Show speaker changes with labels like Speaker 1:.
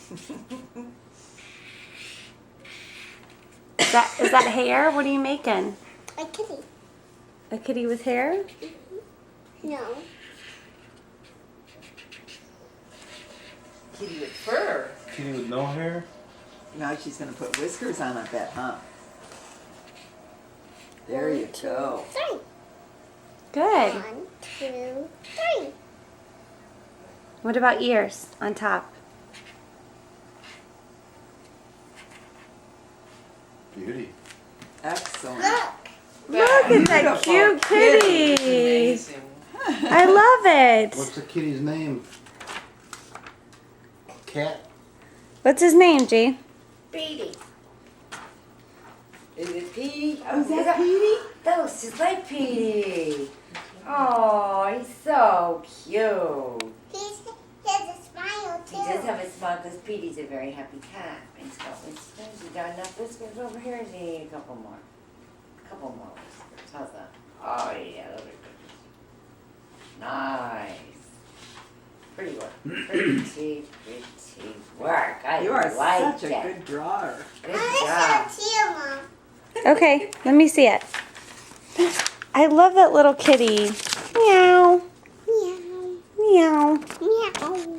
Speaker 1: Is that hair? What are you making?
Speaker 2: A kitty.
Speaker 1: A kitty with hair?
Speaker 2: No.
Speaker 3: Kitty with fur.
Speaker 4: Kitty with no hair?
Speaker 3: Now she's gonna put whiskers on, I bet, huh? There you go.
Speaker 2: 3.
Speaker 1: Good.
Speaker 2: 1, 2, 3.
Speaker 1: What about ears on top?
Speaker 4: Beauty.
Speaker 3: Excellent.
Speaker 2: Look.
Speaker 1: Look at that
Speaker 3: Beautiful
Speaker 1: cute kitty.
Speaker 5: Amazing.
Speaker 1: I love it.
Speaker 4: What's the kitty's name? Cat?
Speaker 1: What's his name, G?
Speaker 5: Petey. Is it Petey?
Speaker 3: Oh, is that Petey?
Speaker 5: That looks just like Petey. Oh, he's so cute.
Speaker 2: He has a smile
Speaker 5: He
Speaker 2: too.
Speaker 5: does have a smile because Petey's a very happy cat. He's got whiskers. He got enough whiskers over here. Does he need a couple more? A couple more whiskers. How's that? Oh, yeah, those are good. Nice. Pretty work. Pretty work. I
Speaker 3: You are
Speaker 5: like
Speaker 3: such a
Speaker 5: it.
Speaker 3: good drawer.
Speaker 5: Good
Speaker 2: I
Speaker 5: job.
Speaker 2: want to see you, Mom.
Speaker 1: Okay, let me see it. I love that little kitty. Meow.
Speaker 2: Meow.
Speaker 1: Meow.
Speaker 2: Meow.